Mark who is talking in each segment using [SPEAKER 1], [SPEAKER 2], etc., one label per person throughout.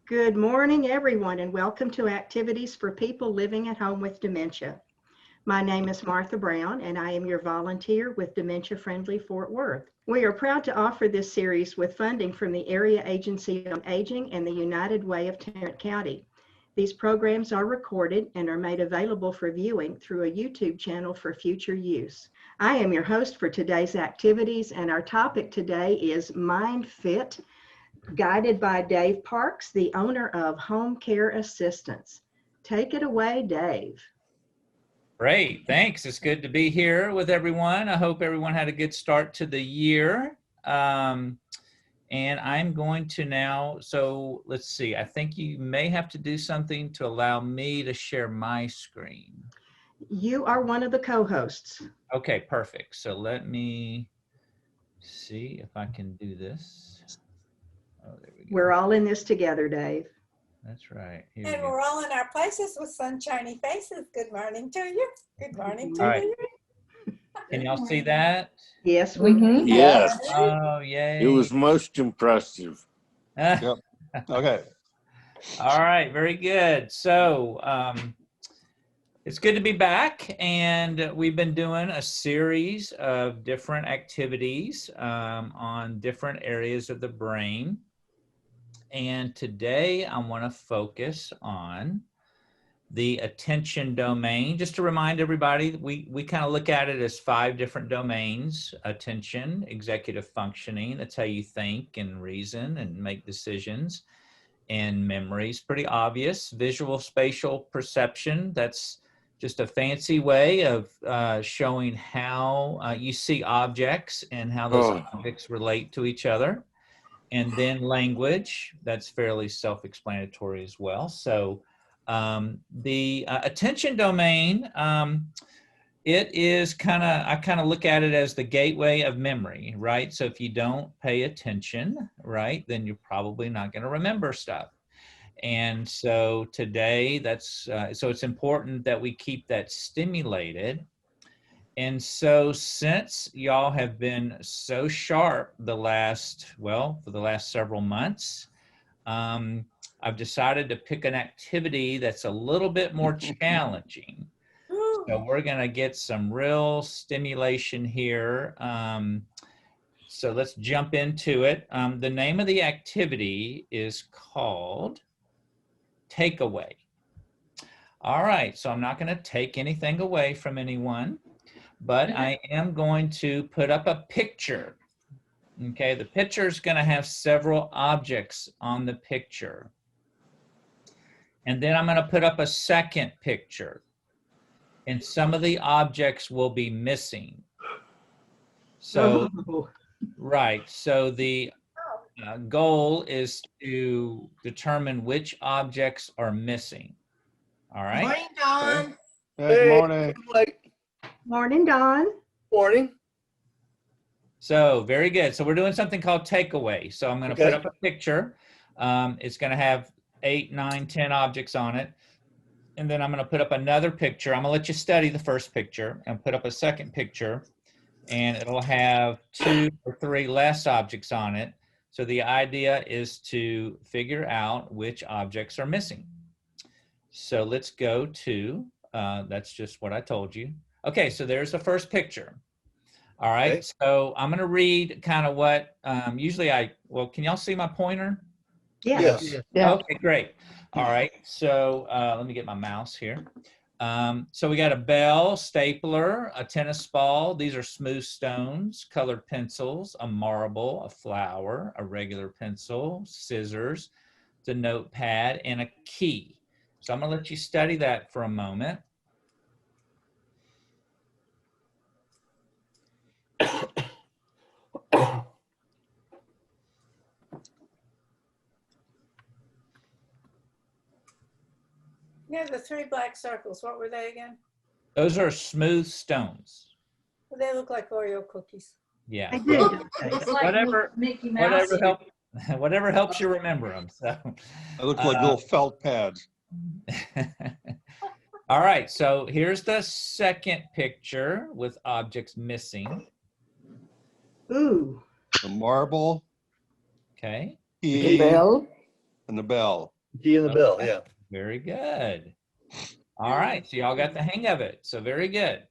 [SPEAKER 1] Good morning, everyone, and welcome to Activities for People Living at Home with Dementia. My name is Martha Brown, and I am your volunteer with Dementia Friendly Fort Worth. We are proud to offer this series with funding from the Area Agency on Aging and the United Way of Tarrant County. These programs are recorded and are made available for viewing through a YouTube channel for future use. I am your host for today's activities, and our topic today is Mind Fit, guided by Dave Parks, the owner of Home Care Assistance. Take it away, Dave.
[SPEAKER 2] Great, thanks. It's good to be here with everyone. I hope everyone had a good start to the year. And I'm going to now, so let's see, I think you may have to do something to allow me to share my screen.
[SPEAKER 1] You are one of the co-hosts.
[SPEAKER 2] Okay, perfect. So let me see if I can do this. Oh, there we go.
[SPEAKER 1] We're all in this together, Dave.
[SPEAKER 2] That's right.
[SPEAKER 3] Here and we're all in our places with sunshiny faces. Good morning to you. Good morning to you.
[SPEAKER 2] Can y'all see that?
[SPEAKER 1] Yes, we can.
[SPEAKER 4] Yes.
[SPEAKER 2] Oh, yay.
[SPEAKER 4] It was most impressive.
[SPEAKER 5] Yep. Okay.
[SPEAKER 2] All right, very good. So it's good to be back, and we've been doing a series of different activities on different areas of the brain. And today I want to focus on the attention domain. Just to remind everybody, we kind of look at it as 5 different domains: attention, executive functioning, that's how you think and reason and make decisions, and memory is pretty obvious. Visual spatial perception, that's just a fancy way of showing how you see objects and how those objects relate to each other. And then language, that's fairly self-explanatory as well. So the attention domain, it is I kind of look at it as the gateway of memory, right? So if you don't pay attention, right, then you're probably not going to remember stuff. And so today, so it's important that we keep that stimulated. And so since y'all have been so sharp for the last several months, I've decided to pick an activity that's a little bit more challenging. So we're going to get some real stimulation here. So let's jump into it. The name of the activity is called Takeaway. All right, so I'm not going to take anything away from anyone, but I am going to put up a picture. Okay, the picture is going to have several objects on the picture. And then I'm going to put up a second picture. And some of the objects will be missing. So, right, so the goal is to determine which objects are missing. All right?
[SPEAKER 6] Morning, Dawn.
[SPEAKER 5] Good morning.
[SPEAKER 1] Morning, Dawn.
[SPEAKER 6] Morning.
[SPEAKER 2] So very good. So we're doing something called takeaway. So I'm going to put up a picture. It's going to have 8, 9, 10 objects on it. And then I'm going to put up another picture. I'm going to let you study the first picture and put up a second picture. And it'll have 2 or 3 less objects on it. So the idea is to figure out which objects are missing. So let's go to, that's just what I told you. Okay, so there's the first picture. All right, okay. So I'm going to read kind of what usually can y'all see my pointer?
[SPEAKER 1] Yes.
[SPEAKER 6] Yeah.
[SPEAKER 2] Okay, great. All right, so let me get my mouse here. So we got a bell, stapler, a tennis ball. These are smooth stones, colored pencils, a marble, a flower, a regular pencil, scissors, the notepad, and a key. So I'm going to let you study that for a moment.
[SPEAKER 3] Yeah, the 3 black circles. What were they again?
[SPEAKER 2] Those are smooth stones.
[SPEAKER 3] Well, they look like Oreo cookies.
[SPEAKER 2] Yeah.
[SPEAKER 1] I do.
[SPEAKER 2] Whatever helps you remember them. So.
[SPEAKER 5] They look like little felt pads.
[SPEAKER 2] All right, so here's the second picture with objects missing.
[SPEAKER 1] Ooh.
[SPEAKER 5] The marble.
[SPEAKER 2] Okay.
[SPEAKER 5] The bell. And the bell.
[SPEAKER 6] Key in the bell, yeah.
[SPEAKER 2] Very good. All right, so y'all got the hang of it. So very good.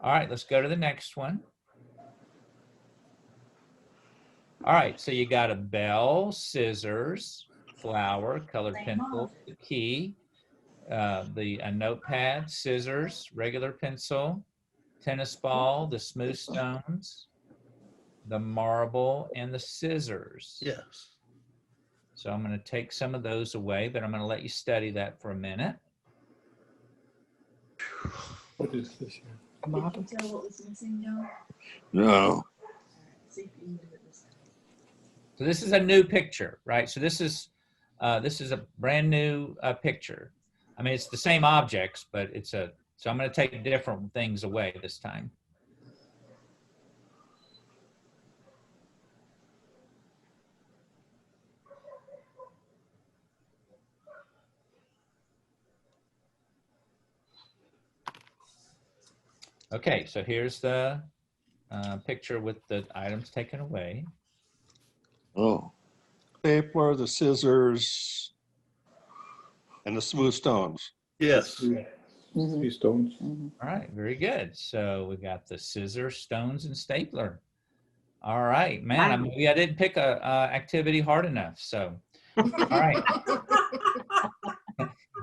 [SPEAKER 2] All right, let's go to the next one. All right, so you got a bell, scissors, flower, colored pencil, the key, a notepad, scissors, regular pencil, tennis ball, the smooth stones, the marble, and the scissors.
[SPEAKER 6] Yes.
[SPEAKER 2] So I'm going to take some of those away, but I'm going to let you study that for a minute.
[SPEAKER 5] What is this here?
[SPEAKER 7] Can you tell what was missing, John?
[SPEAKER 4] No.
[SPEAKER 7] See if you can do it this time.
[SPEAKER 2] So this is a new picture, right? So this is a brand new picture. I mean, it's the same objects, but so I'm going to take different things away this time. Okay, so here's the picture with the items taken away.
[SPEAKER 4] Oh.
[SPEAKER 5] Stapler, the scissors, and the smooth stones.
[SPEAKER 6] Yes.
[SPEAKER 5] These stones.
[SPEAKER 2] All right, very good. So we got the scissors, stones, and stapler. All right, man.
[SPEAKER 1] Wow.
[SPEAKER 2] I didn't pick a activity hard enough. So, all right.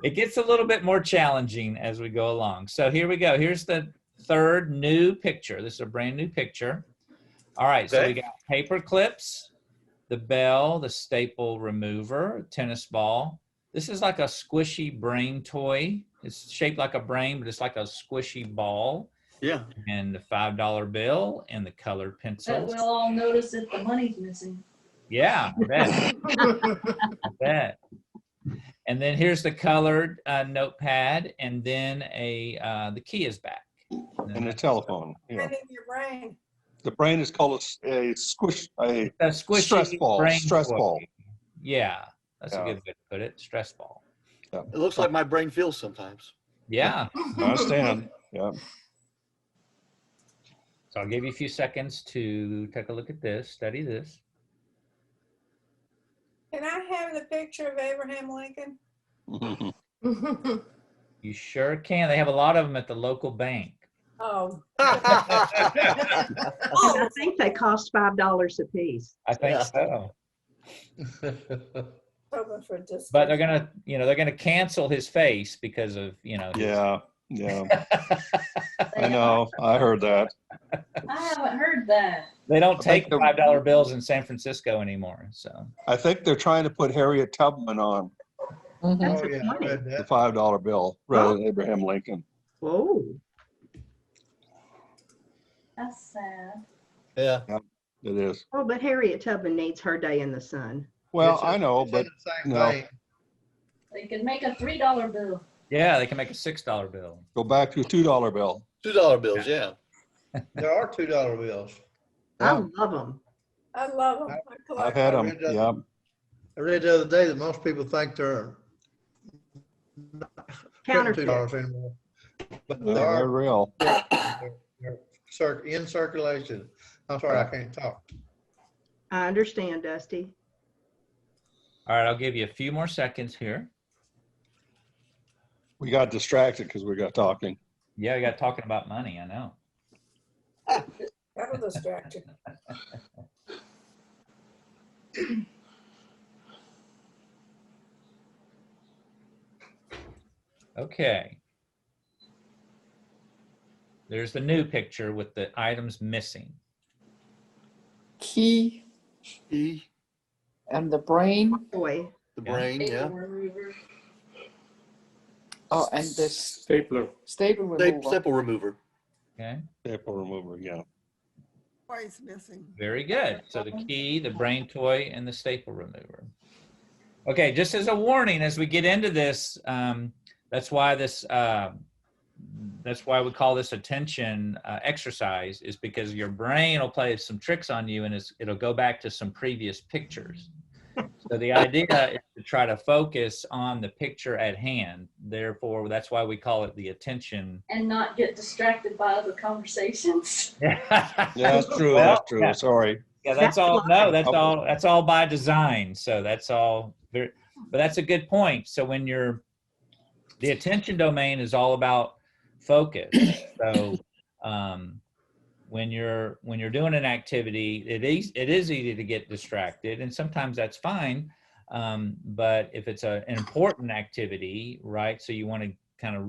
[SPEAKER 2] It gets a little bit more challenging as we go along. So here we go. Here's the third new picture. This is a brand new picture. All right, so we got paper clips, the bell, the staple remover, tennis ball. This is like a squishy brain toy. It's shaped like a brain, but it's like a squishy ball.
[SPEAKER 6] Yeah.
[SPEAKER 2] And the $5 bill and the colored
[SPEAKER 7] But
[SPEAKER 2] pencils.
[SPEAKER 7] we'll all notice if the money's missing.
[SPEAKER 2] Yeah, I bet. I bet. And then here's the colored notepad, and then the key is back.
[SPEAKER 5] And the telephone.
[SPEAKER 3] Put
[SPEAKER 5] Yeah.
[SPEAKER 3] it in your brain.
[SPEAKER 5] The brain is called a squish, a
[SPEAKER 2] A squishy
[SPEAKER 5] stress ball.
[SPEAKER 2] brain
[SPEAKER 5] Stress
[SPEAKER 2] toy.
[SPEAKER 5] ball.
[SPEAKER 2] Yeah, that's a
[SPEAKER 5] Yeah.
[SPEAKER 2] good way to put it. Stress ball.
[SPEAKER 6] It looks like my brain feels sometimes.
[SPEAKER 2] Yeah.
[SPEAKER 5] I understand. Yeah.
[SPEAKER 2] So I'll give you a few seconds to take a look at this, study this.
[SPEAKER 3] Can I have the picture of Abraham Lincoln?
[SPEAKER 2] You sure can. They have a lot of them at the local bank.
[SPEAKER 3] Oh.
[SPEAKER 1] And I think they cost $5 a piece.
[SPEAKER 2] I think
[SPEAKER 6] Yeah.
[SPEAKER 2] so.
[SPEAKER 3] Hoping for just.
[SPEAKER 2] But they're gonna cancel his face because of his-
[SPEAKER 5] Yeah. Yeah. I know. I heard that.
[SPEAKER 7] I haven't heard that.
[SPEAKER 2] They don't
[SPEAKER 5] I think
[SPEAKER 2] take
[SPEAKER 5] the-
[SPEAKER 2] $5 bills in San Francisco anymore. So
[SPEAKER 5] I think they're trying to put Harriet Tubman on
[SPEAKER 1] That's
[SPEAKER 8] Oh,
[SPEAKER 1] a
[SPEAKER 8] yeah, I
[SPEAKER 1] funny.
[SPEAKER 8] read
[SPEAKER 5] the
[SPEAKER 8] that.
[SPEAKER 5] $5 bill rather than Abraham Lincoln.
[SPEAKER 1] Whoa.
[SPEAKER 7] That's sad.
[SPEAKER 6] Yeah.
[SPEAKER 5] It is.
[SPEAKER 1] Oh, but Harriet Tubman needs her day in the sun.
[SPEAKER 5] Well,
[SPEAKER 8] It's
[SPEAKER 5] I know,
[SPEAKER 8] it's in
[SPEAKER 5] but
[SPEAKER 8] the same
[SPEAKER 5] no.
[SPEAKER 8] vein.
[SPEAKER 7] They could make a $3 bill.
[SPEAKER 2] yeah, they can make a $6 bill.
[SPEAKER 5] go back to a $2 bill.
[SPEAKER 6] $2 bills, yeah.
[SPEAKER 8] There are $2 bills.
[SPEAKER 1] I
[SPEAKER 5] Yeah.
[SPEAKER 1] love them.
[SPEAKER 3] I love them.
[SPEAKER 5] I've had them.
[SPEAKER 8] read that.
[SPEAKER 5] Yeah.
[SPEAKER 8] I read the other day that most people think they're not
[SPEAKER 1] Counterfeit.
[SPEAKER 8] $2 anymore. But
[SPEAKER 5] No,
[SPEAKER 8] they
[SPEAKER 5] they're
[SPEAKER 8] are
[SPEAKER 5] real.
[SPEAKER 8] in circulation. I'm sorry, I can't talk.
[SPEAKER 1] I understand, Dusty.
[SPEAKER 2] All right, I'll give you a few more seconds here.
[SPEAKER 5] We got distracted because we got talking.
[SPEAKER 2] Yeah, we got talking about money. I know.
[SPEAKER 3] That'll distract you.
[SPEAKER 2] Okay. There's the new picture with the items missing.
[SPEAKER 9] Key
[SPEAKER 6] E,
[SPEAKER 9] and the brain.
[SPEAKER 1] Boy,
[SPEAKER 6] the
[SPEAKER 2] Yeah.
[SPEAKER 6] brain, yeah.
[SPEAKER 7] Paper remover.
[SPEAKER 9] Oh, and the
[SPEAKER 5] Stapler.
[SPEAKER 9] staple remover.
[SPEAKER 6] Staple remover.
[SPEAKER 2] Okay.
[SPEAKER 5] Staple remover, yeah.
[SPEAKER 3] Twice missing.
[SPEAKER 2] Very good. So the key, the brain toy, and the staple remover. Okay, just as a warning, as we get into this, that's why we call this attention exercise, is because your brain will play some tricks on you, and it'll go back to some previous pictures. So the idea is to try to focus on the picture at hand. Therefore, that's why we call it the attention.
[SPEAKER 7] And not get distracted by other conversations.
[SPEAKER 5] Yeah, that's true.
[SPEAKER 2] Well,
[SPEAKER 5] That's true.
[SPEAKER 2] yeah.
[SPEAKER 5] Sorry.
[SPEAKER 2] Yeah, that's all. No, that's all by design. So that's all very, but that's a good point. So when the attention domain is all about focus. So when you're doing an activity, it is easy to get distracted, and sometimes that's fine. But if it's an important activity, right? So you want to kind of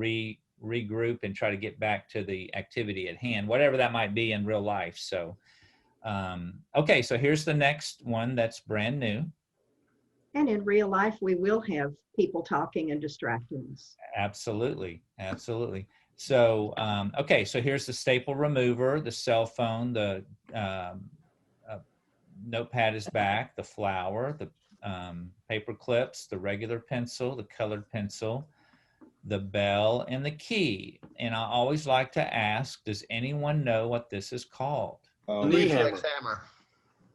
[SPEAKER 2] regroup and try to get back to the activity at hand, whatever that might be in real life. So okay, so here's the next one that's brand new.
[SPEAKER 1] And in real life, we will have people talking and distracting us.
[SPEAKER 2] Absolutely, absolutely. So okay, so here's the staple remover, the cell phone, the notepad is back, the flower, the paper clips, the regular pencil, the colored pencil, the bell, and the key. And I always like to ask, does anyone know what this is called?
[SPEAKER 6] Knee
[SPEAKER 8] Reflex
[SPEAKER 6] hammer.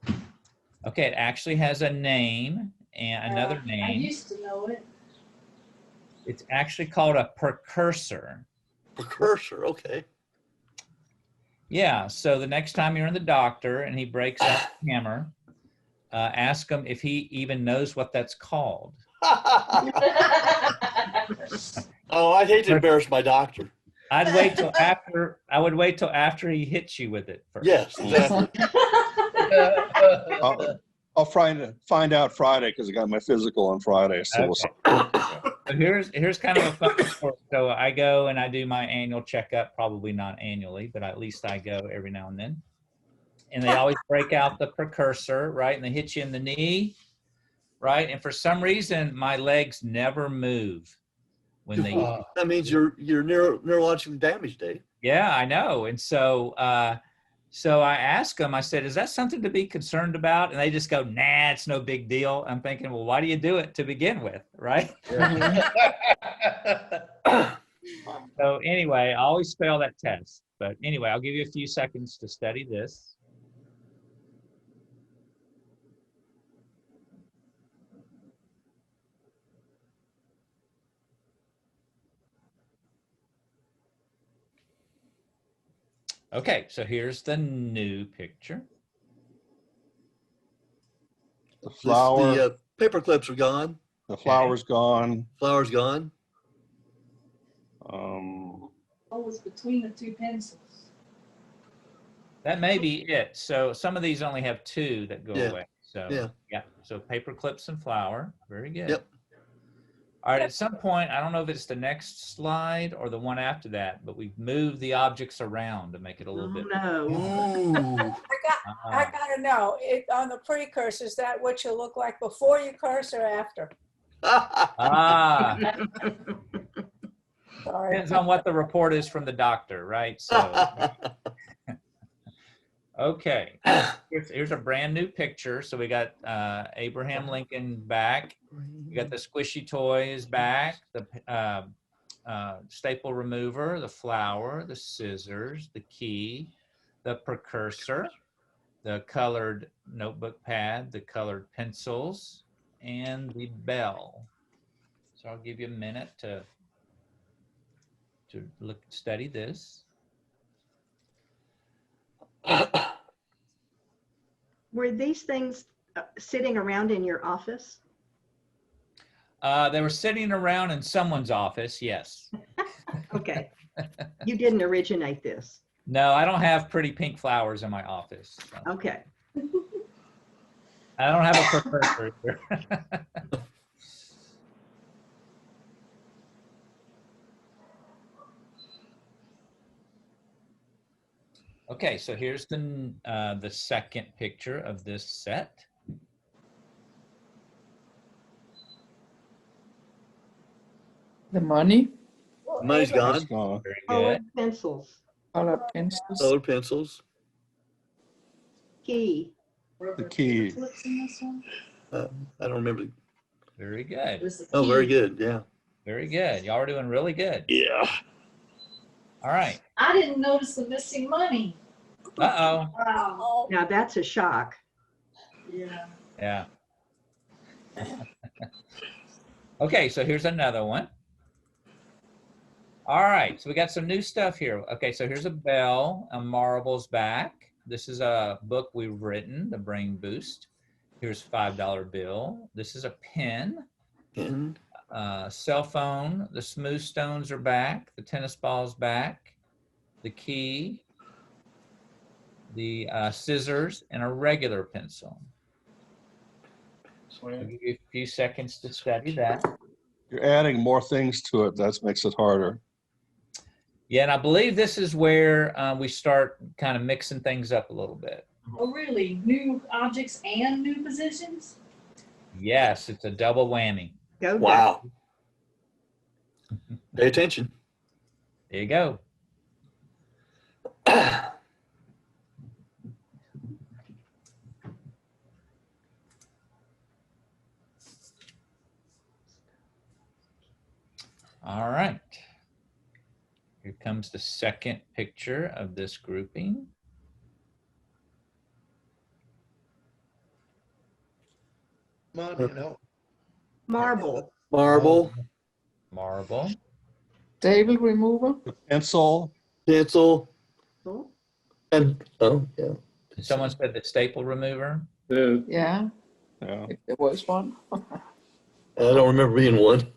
[SPEAKER 8] hammer.
[SPEAKER 2] Okay, it actually has a name and another
[SPEAKER 7] I
[SPEAKER 2] name.
[SPEAKER 7] used to know it.
[SPEAKER 2] It's actually called a precursor.
[SPEAKER 6] Precursor, okay.
[SPEAKER 2] Yeah, so the next time you're in the doctor and he breaks out the hammer, ask him if he even knows what that's called.
[SPEAKER 6] Oh, I'd hate to embarrass my doctor.
[SPEAKER 2] I would wait till after he hits you with it first.
[SPEAKER 6] Yes, exactly.
[SPEAKER 5] I'll find out Friday because I got my physical on Friday. So
[SPEAKER 2] Okay. So here's kind of a fun story. So I go and I do my annual checkup, probably not annually, but at least I go every now and then. And they always break out the precursor, right? And they hit you in the knee, right? And for some reason, my legs never move when they.
[SPEAKER 6] That means you're neurologically damaged, Dave.
[SPEAKER 2] Yeah, I know. And so so I asked them, I said, is that something to be concerned about? And they just go, nah, it's no big deal. I'm thinking, well, why do you do it to begin with, right? So anyway, I always fail that test. But anyway, I'll give you a few seconds to study this. Okay, so here's the new picture.
[SPEAKER 5] the flower,
[SPEAKER 6] The paper clips are gone.
[SPEAKER 5] the flower's gone.
[SPEAKER 6] Flower's gone.
[SPEAKER 7] What was between the two pencils?
[SPEAKER 2] That may be it. So some of these only have two that go
[SPEAKER 6] Yeah.
[SPEAKER 2] away. So
[SPEAKER 6] Yeah.
[SPEAKER 2] So paper clips and flower. Very good.
[SPEAKER 6] Yep.
[SPEAKER 2] All right, at some point, I don't know if it's the next slide or the one after that, but we've moved the objects around to make it a little bit.
[SPEAKER 1] No.
[SPEAKER 6] Ooh.
[SPEAKER 3] I gotta know, on the precursor, is that what you look like before you curse or after?
[SPEAKER 2] Ah,
[SPEAKER 3] Sorry.
[SPEAKER 2] depends on what the report is from the doctor, right? So, okay, here's a brand new picture. So we got Abraham Lincoln back. We got the squishy toys back, the staple remover, the flower, the scissors, the key, the precursor, the colored notebook pad, the colored pencils, and the bell. So I'll give you a minute to study this.
[SPEAKER 1] Were these things sitting around in your office?
[SPEAKER 2] They were sitting around in someone's office, yes.
[SPEAKER 1] Okay. You didn't originate this.
[SPEAKER 2] No, I don't have pretty pink flowers in my office. So.
[SPEAKER 1] Okay.
[SPEAKER 2] I don't have a precursor here. Okay, so here's the second picture of this set.
[SPEAKER 9] The money,
[SPEAKER 6] Money's
[SPEAKER 5] That's
[SPEAKER 6] gone.
[SPEAKER 5] gone.
[SPEAKER 2] Very
[SPEAKER 1] Colored
[SPEAKER 2] good.
[SPEAKER 1] pencils,
[SPEAKER 9] color pencils,
[SPEAKER 6] Colored pencils.
[SPEAKER 1] key,
[SPEAKER 5] The key.
[SPEAKER 7] Clips in this one?
[SPEAKER 6] I don't remember.
[SPEAKER 2] Very
[SPEAKER 7] It
[SPEAKER 2] good.
[SPEAKER 7] was the
[SPEAKER 6] Oh, very
[SPEAKER 7] key.
[SPEAKER 6] good. Yeah.
[SPEAKER 2] Very good. Y'all are doing really good.
[SPEAKER 4] Yeah.
[SPEAKER 2] All right.
[SPEAKER 7] I didn't notice the missing money.
[SPEAKER 2] Uh-oh.
[SPEAKER 7] Wow.
[SPEAKER 3] Oh,
[SPEAKER 1] now that's a shock.
[SPEAKER 7] Yeah.
[SPEAKER 2] Yeah. Okay, so here's another one. All right, so we got some new stuff here. Okay, so here's a bell, a marble's back, This is a book we've written, The Brain Boost. Here's $5 bill. This is a pen.
[SPEAKER 6] Pen.
[SPEAKER 2] Cell phone. The smooth stones are back. The tennis ball's back. The key. The scissors and a regular pencil. I'll give you a few seconds to study that.
[SPEAKER 5] You're adding more things to it. That makes it harder.
[SPEAKER 2] Yeah, and I believe this is where we start kind of mixing things up a little bit.
[SPEAKER 7] Oh, really? New objects and new positions?
[SPEAKER 2] Yes, it's a double whammy.
[SPEAKER 1] Go Dave.
[SPEAKER 6] Wow. Pay attention.
[SPEAKER 2] There you go. All right. Here comes the second picture of this grouping.
[SPEAKER 8] Money, you know.
[SPEAKER 1] Marble.
[SPEAKER 6] Marble,
[SPEAKER 2] Marble.
[SPEAKER 9] Table remover.
[SPEAKER 5] Pencil.
[SPEAKER 6] pencil,
[SPEAKER 1] Cool.
[SPEAKER 6] and oh yeah.
[SPEAKER 2] Someone said the staple remover.
[SPEAKER 9] Yeah,
[SPEAKER 5] Yeah.
[SPEAKER 9] if there was one.
[SPEAKER 6] I don't remember being one.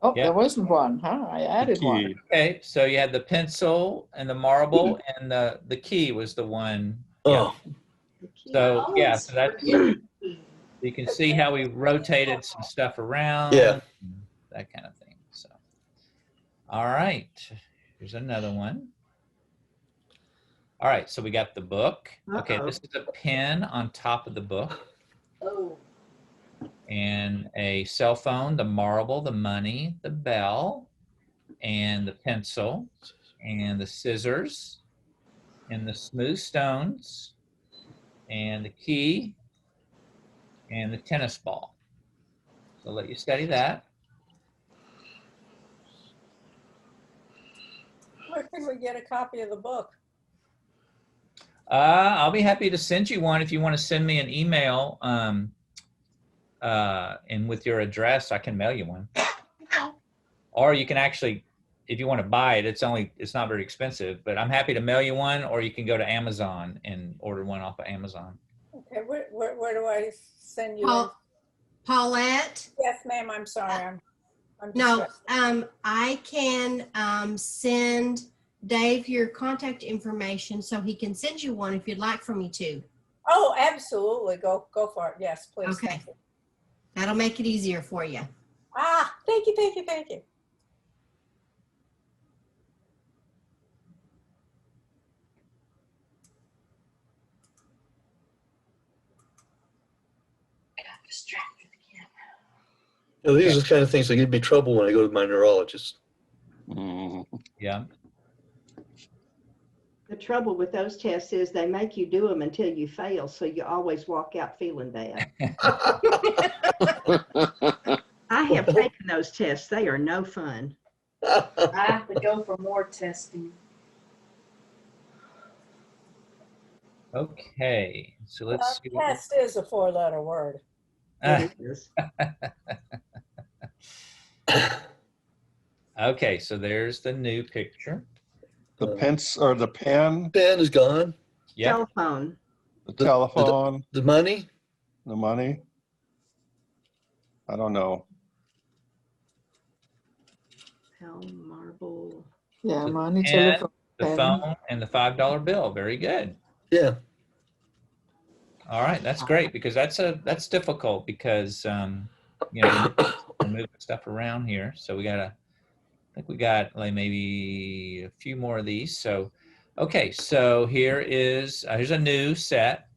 [SPEAKER 9] Oh,
[SPEAKER 2] Yeah.
[SPEAKER 9] there wasn't one, huh? I added one.
[SPEAKER 5] Key.
[SPEAKER 2] Okay, so you had the pencil and the marble, and the key was the one. Yeah.
[SPEAKER 6] Oh,
[SPEAKER 2] So yeah, so that's
[SPEAKER 7] Yeah.
[SPEAKER 2] you can see how we rotated some stuff around.
[SPEAKER 6] Yeah.
[SPEAKER 2] That kind of thing. So, all right, here's another one. All right, so we got the book. Okay,
[SPEAKER 1] Uh-oh.
[SPEAKER 2] this is a pen on top of the book,
[SPEAKER 7] Oh,
[SPEAKER 2] and a cell phone, the marble, the money, the bell, and the pencil, and the scissors, and the smooth stones, and the key, and the tennis ball. So I'll let you study that.
[SPEAKER 3] Where can we get a copy of the book?
[SPEAKER 2] I'll be happy to send you one if you want to send me an email. And with your address, I can mail you one. Or you can actually, if you want to buy it, it's not very expensive, but I'm happy to mail you one, or you can go to Amazon and order one off of Amazon.
[SPEAKER 3] Okay, where do I send you?
[SPEAKER 10] Paulette?
[SPEAKER 3] Yes, ma'am, I'm sorry. I'm
[SPEAKER 10] No,
[SPEAKER 3] distressed.
[SPEAKER 10] I can send Dave your contact information so he can send you one if you'd like for me to.
[SPEAKER 3] Oh, absolutely. Go for it. Yes, please.
[SPEAKER 10] Okay.
[SPEAKER 3] Thank you.
[SPEAKER 10] That'll make it easier for you.
[SPEAKER 3] Ah, thank you, thank you, thank you.
[SPEAKER 7] distracted again.
[SPEAKER 6] You know, these are the kind of things that give me trouble when I go to my neurologist.
[SPEAKER 5] Mhm.
[SPEAKER 2] Yeah.
[SPEAKER 1] The trouble with those tests is they make you do them until you fail, so you always walk out feeling bad. I have taken those tests. They are no fun.
[SPEAKER 7] I have to go for more testing.
[SPEAKER 2] Okay, so let's see.
[SPEAKER 3] Test is a 4-letter word.
[SPEAKER 1] It is.
[SPEAKER 2] Okay, so there's the new picture.
[SPEAKER 5] The the pen,
[SPEAKER 6] Pen is gone.
[SPEAKER 2] Yep.
[SPEAKER 1] Cell phone.
[SPEAKER 5] the telephone,
[SPEAKER 6] The money.
[SPEAKER 5] the money. I don't know.
[SPEAKER 1] Helm, marble.
[SPEAKER 9] Yeah,
[SPEAKER 2] The
[SPEAKER 9] money,
[SPEAKER 2] pen,
[SPEAKER 9] telephone,
[SPEAKER 2] the
[SPEAKER 9] pen.
[SPEAKER 2] phone, and the $5 bill. Very good.
[SPEAKER 6] Yeah.
[SPEAKER 2] All right, that's great because that's difficult because you know, we're moving stuff around here. So I think we got like maybe a few more of these. So, okay, so here's a new set.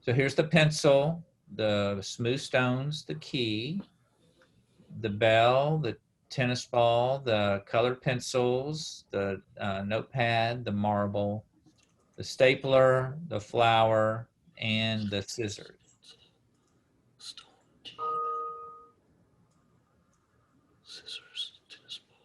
[SPEAKER 2] So here's the pencil, the smooth stones, the key, the bell, the tennis ball, the colored pencils, the notepad, the marble, the stapler, the flower, and the scissors.
[SPEAKER 6] Scissors, tennis ball.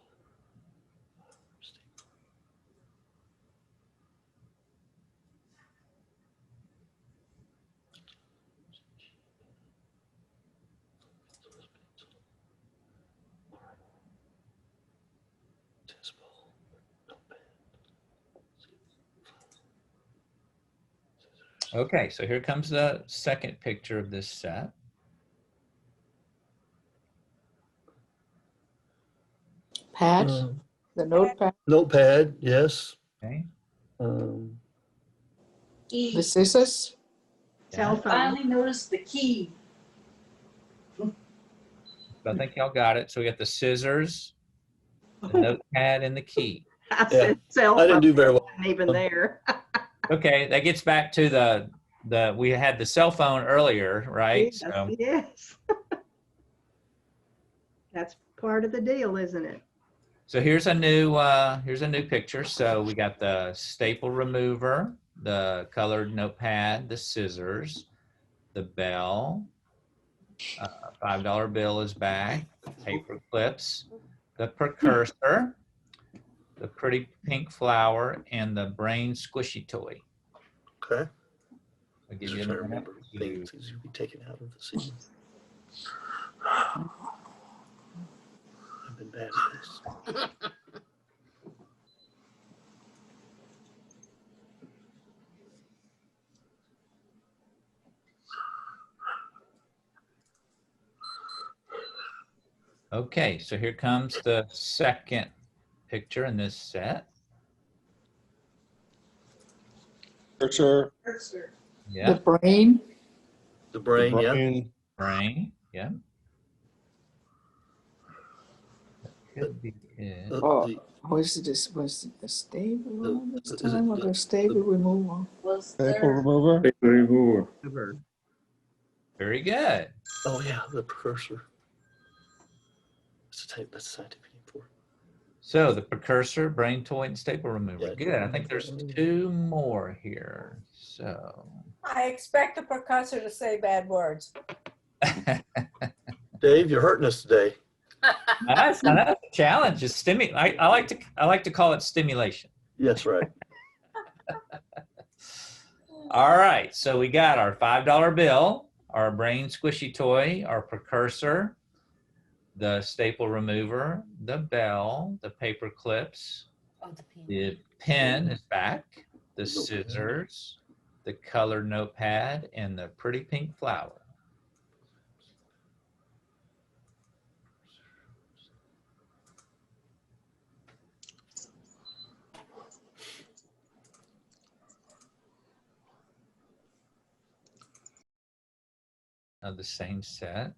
[SPEAKER 6] Tennis ball. Notepad.
[SPEAKER 2] Okay, so here comes the second picture of this set.
[SPEAKER 9] Pad,
[SPEAKER 6] Um,
[SPEAKER 9] the notepad,
[SPEAKER 6] Notepad, yes.
[SPEAKER 2] Okay.
[SPEAKER 6] Um,
[SPEAKER 7] E.
[SPEAKER 9] the scissors,
[SPEAKER 1] Cell
[SPEAKER 2] Yeah.
[SPEAKER 1] phone.
[SPEAKER 7] Finally noticed the key.
[SPEAKER 2] I think y'all got it. So we got the scissors, the notepad, and the key.
[SPEAKER 1] I said cell
[SPEAKER 6] I
[SPEAKER 1] phone.
[SPEAKER 6] didn't do very well.
[SPEAKER 1] Wasn't even there.
[SPEAKER 2] Okay, that gets back to the we had the cell phone earlier, right?
[SPEAKER 1] Yes,
[SPEAKER 2] So
[SPEAKER 1] yes. That's part of the deal, isn't it?
[SPEAKER 2] so here's a new picture. So we got the staple remover, the colored notepad, the scissors, the bell, $5 bill is back, paper clips, the precursor, the pretty pink flower, and the brain squishy toy.
[SPEAKER 6] Okay.
[SPEAKER 2] I'll give
[SPEAKER 6] Just
[SPEAKER 2] you a
[SPEAKER 6] trying to
[SPEAKER 2] minute
[SPEAKER 6] remember
[SPEAKER 2] to-
[SPEAKER 6] things that should be taken out of the scene. I've been bad at this.
[SPEAKER 2] Okay, so here comes the second picture in this set.
[SPEAKER 5] Cursor,
[SPEAKER 7] Cursor.
[SPEAKER 2] Yeah,
[SPEAKER 9] the brain,
[SPEAKER 6] The
[SPEAKER 5] the
[SPEAKER 6] brain, yeah.
[SPEAKER 5] brain.
[SPEAKER 2] brain. Yeah. Could be it.
[SPEAKER 9] Oh.
[SPEAKER 6] The,
[SPEAKER 9] was it the stable one this
[SPEAKER 6] is it
[SPEAKER 9] time or the stable removal?
[SPEAKER 7] Was
[SPEAKER 5] Staple
[SPEAKER 7] there.
[SPEAKER 5] remover.
[SPEAKER 2] Very good.
[SPEAKER 6] oh yeah, the precursor. That's the scientific name for it.
[SPEAKER 2] So the precursor, brain toy, and staple remover.
[SPEAKER 6] Yeah,
[SPEAKER 2] Good. I think there's 2 more here. So
[SPEAKER 3] I expect the precursor to say bad words.
[SPEAKER 6] Dave, you're hurting us today.
[SPEAKER 2] that's a challenge. Is I like to call it stimulation.
[SPEAKER 6] Yes, right.
[SPEAKER 2] All right. So we got our $5 bill, our brain squishy toy, our precursor, the staple remover, the bell, the paper clips,
[SPEAKER 7] Oh, the pen.
[SPEAKER 2] the pen is back, the scissors, the colored notepad, and the pretty pink flower. Of the same set.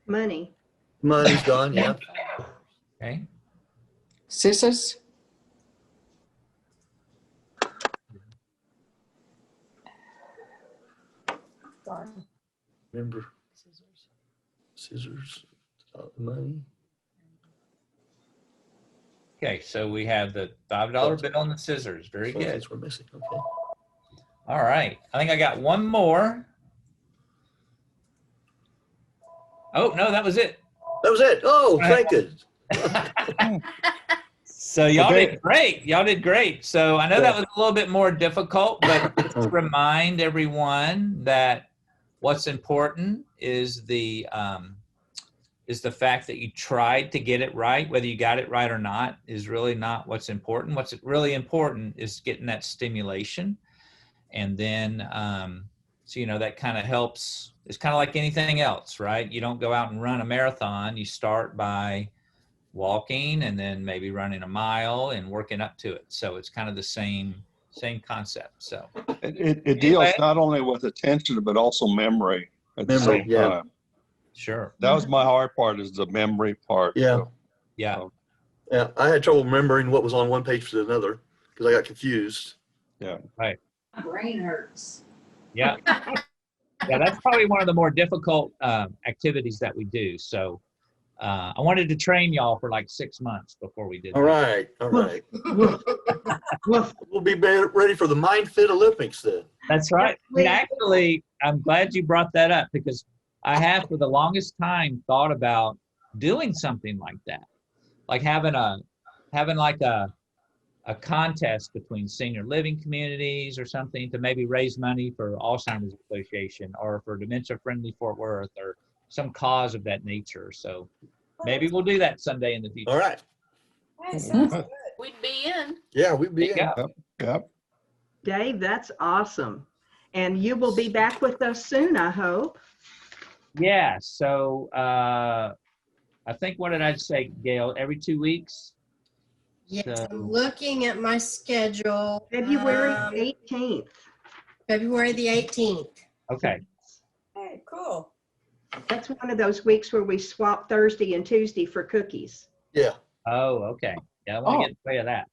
[SPEAKER 1] Money.
[SPEAKER 6] Money's gone, yeah.
[SPEAKER 2] Okay.
[SPEAKER 9] Scissors,
[SPEAKER 3] Darn.
[SPEAKER 6] Remember, scissors, money.
[SPEAKER 2] Okay, so we have the $5 bill and the scissors. Very
[SPEAKER 6] Some
[SPEAKER 2] good.
[SPEAKER 6] things we're missing. Okay.
[SPEAKER 2] All right. I think I got one more. Oh, no, that was it.
[SPEAKER 6] That was it. Oh, thank goodness.
[SPEAKER 2] So y'all
[SPEAKER 5] Okay.
[SPEAKER 2] did great. Y'all did great. So I know that was a little bit more difficult, but just remind everyone that what's important is the fact that you tried to get it right. Whether you got it right or not is really not what's important. What's really important is getting that stimulation. And then, so, you know, that kind of helps. It's kind of like anything else, right? You don't go out and run a marathon. You start by walking and then maybe running a mile and working up to it. So it's kind of the same concept. So
[SPEAKER 5] It deals not only with attention, but also memory at the
[SPEAKER 6] Memory,
[SPEAKER 5] same
[SPEAKER 6] yeah.
[SPEAKER 5] time.
[SPEAKER 2] sure.
[SPEAKER 5] That was my hard part, is the memory part.
[SPEAKER 6] Yeah.
[SPEAKER 5] So,
[SPEAKER 2] Yeah.
[SPEAKER 6] Yeah, I had trouble remembering what was on one page to another because I got confused.
[SPEAKER 7] My brain hurts.
[SPEAKER 2] Yeah. Yeah. That's probably one of the more difficult activities that we do. So I wanted to train y'all for like 6 months before we did
[SPEAKER 6] All
[SPEAKER 2] that.
[SPEAKER 6] right, all right. We'll be ready for the Mind Fit Olympics then.
[SPEAKER 2] That's right. And actually, I'm glad you brought that up because I have for the longest time thought about doing something like that, like having like a contest between senior living communities or something to maybe raise money for Alzheimer's Association or for Dementia Friendly Fort Worth or some cause of that nature. So maybe we'll do that someday in the future.
[SPEAKER 6] All right.
[SPEAKER 3] That sounds good.
[SPEAKER 11] we'd be in.
[SPEAKER 6] Yeah, we'd be in.
[SPEAKER 2] Yeah.
[SPEAKER 5] Yep.
[SPEAKER 1] Dave, that's awesome. And you will be back with us soon, I hope.
[SPEAKER 2] Yeah. So I think, what did I say, Gail? Every 2 weeks?
[SPEAKER 10] Yes,
[SPEAKER 2] So-
[SPEAKER 10] I'm looking at my schedule.
[SPEAKER 1] February
[SPEAKER 10] Um,
[SPEAKER 1] 18th.
[SPEAKER 10] February the 18th.
[SPEAKER 2] Okay.
[SPEAKER 3] Hey, cool.
[SPEAKER 1] That's one of those weeks where we swap Thursday and Tuesday for cookies.
[SPEAKER 6] Yeah.
[SPEAKER 2] Oh, okay. Yeah, I want to get in the way of that.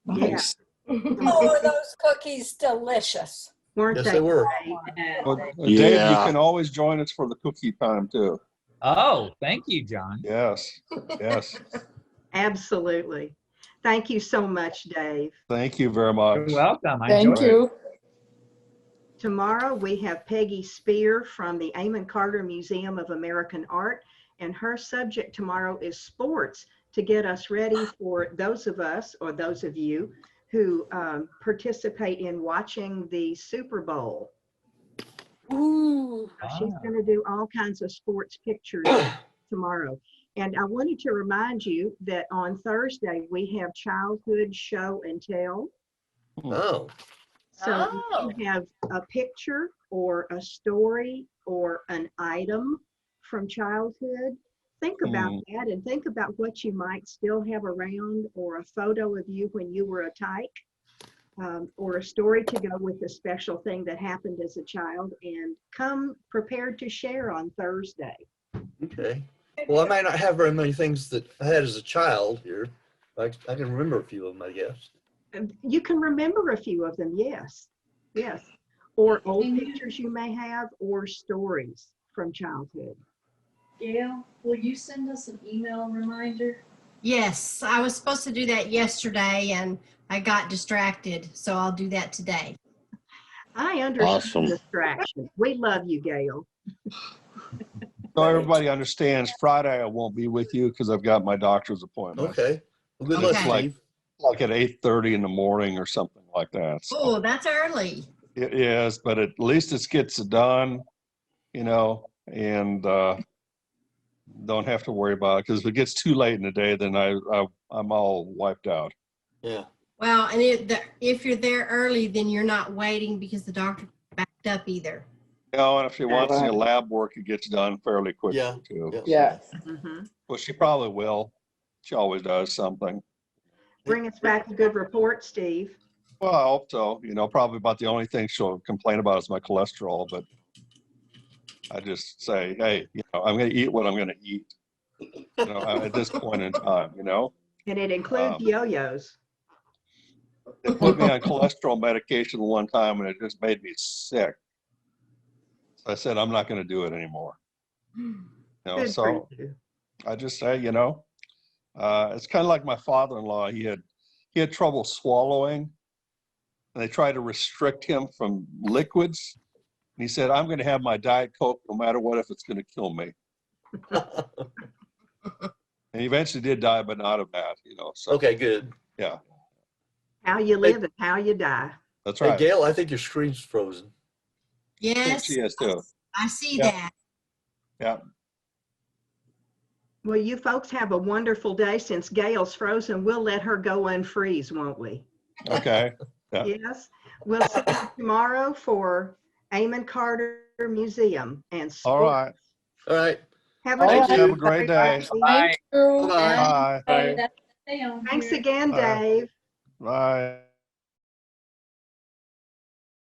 [SPEAKER 9] Nice.
[SPEAKER 3] Oh, are those cookies delicious?
[SPEAKER 1] Weren't
[SPEAKER 6] Yes,
[SPEAKER 1] they?
[SPEAKER 6] they were.
[SPEAKER 1] great?
[SPEAKER 5] Well, Dave, you
[SPEAKER 4] Yeah.
[SPEAKER 5] can always join us for the cookie time too.
[SPEAKER 2] Oh, thank you, John.
[SPEAKER 5] Yes. Yes.
[SPEAKER 1] Absolutely. Thank you so much, Dave.
[SPEAKER 5] Thank you very much.
[SPEAKER 2] You're welcome. I
[SPEAKER 9] Thank
[SPEAKER 2] enjoyed it.
[SPEAKER 9] you.
[SPEAKER 1] Tomorrow we have Peggy Spear from the Amon Carter Museum of American Art, and her subject tomorrow is sports, to get us ready for those of us, or those of you, who participate in watching the Super Bowl.
[SPEAKER 11] Ooh.
[SPEAKER 1] She's going to do all kinds of sports pictures tomorrow. And I wanted to remind you that on Thursday we have childhood show and tell.
[SPEAKER 6] Oh.
[SPEAKER 1] So
[SPEAKER 11] Oh.
[SPEAKER 1] you have a picture or a story or an item from childhood. Think about that, and think about what you might still have around, or a photo of you when you were a tyke, or a story to go with a special thing that happened as a child, and come prepared to share on Thursday.
[SPEAKER 6] Okay. Well, I might not have very many things that I had as a child here. I can remember a few of them, I guess.
[SPEAKER 1] And you can remember a few of them, yes, yes. Or old pictures you may have, or stories from childhood.
[SPEAKER 7] Gail, will you send us an email reminder?
[SPEAKER 10] Yes, I was supposed to do that yesterday and I got distracted, so I'll do that today.
[SPEAKER 1] I understand
[SPEAKER 4] Awesome.
[SPEAKER 1] distraction. We love you, Gail.
[SPEAKER 5] So everybody understands, Friday I won't be with you because I've got my doctor's appointment.
[SPEAKER 6] Okay. Well, good
[SPEAKER 5] And
[SPEAKER 6] luck,
[SPEAKER 5] it's like,
[SPEAKER 6] Steve.
[SPEAKER 5] like at 8:30 in the morning or something like that. So
[SPEAKER 10] Oh, that's early.
[SPEAKER 5] it is, but at least it gets it done, you know, and don't have to worry about it, because if it gets too late in the day, then I'm all wiped out.
[SPEAKER 6] Yeah.
[SPEAKER 10] Well, and if you're there early, then you're not waiting because the doctor backed up either.
[SPEAKER 5] You know, and if she wants any
[SPEAKER 9] Right.
[SPEAKER 5] lab work, it gets done fairly quickly
[SPEAKER 6] Yeah.
[SPEAKER 5] too.
[SPEAKER 6] Yeah.
[SPEAKER 9] Yeah.
[SPEAKER 1] Mhm.
[SPEAKER 5] Well, she probably will. She always does something.
[SPEAKER 1] Bring us back a good report, Steve.
[SPEAKER 5] Well, I hope so. You know, probably about the only thing she'll complain about is my cholesterol, but I just say, hey, you know, I'm going to eat what I'm going to eat, you know, at this point in time, you know.
[SPEAKER 1] And it includes yo-yos.
[SPEAKER 5] They put me on cholesterol medication one time and it just made me sick. So I said, I'm not going to do it anymore. You know,
[SPEAKER 1] Good for
[SPEAKER 5] so
[SPEAKER 1] you.
[SPEAKER 5] I just say, you know, it's kind of like my father-in-law. He had trouble swallowing, and they tried to restrict him from liquids. And he said, I'm going to have my Diet Coke no matter what, if it's going to kill me. And he eventually did die, but not of that, you know. So,
[SPEAKER 6] Okay, good.
[SPEAKER 5] yeah,
[SPEAKER 1] How you live and how you die.
[SPEAKER 5] that's
[SPEAKER 6] Hey,
[SPEAKER 5] right.
[SPEAKER 6] Gail, I think your screen's frozen.
[SPEAKER 10] Yes,
[SPEAKER 5] She is too.
[SPEAKER 10] I see
[SPEAKER 5] Yeah.
[SPEAKER 10] that.
[SPEAKER 5] Yeah.
[SPEAKER 1] Well, you folks have a wonderful day. Since Gail's frozen, we'll let her go unfreeze, won't we?
[SPEAKER 5] Okay. Yeah.
[SPEAKER 1] Yes. We'll see you tomorrow for Amon Carter Museum and
[SPEAKER 5] All
[SPEAKER 1] sports.
[SPEAKER 5] right.
[SPEAKER 6] All right.
[SPEAKER 1] Have a
[SPEAKER 9] All
[SPEAKER 1] good
[SPEAKER 9] right.
[SPEAKER 1] day,
[SPEAKER 5] Have a great day.
[SPEAKER 1] everybody.
[SPEAKER 2] Bye.
[SPEAKER 9] Thank you.
[SPEAKER 6] Bye-bye.
[SPEAKER 5] Bye.
[SPEAKER 7] Hey, that's down
[SPEAKER 1] Thanks
[SPEAKER 7] here.
[SPEAKER 1] again,
[SPEAKER 5] Bye.
[SPEAKER 1] Dave.
[SPEAKER 5] Bye.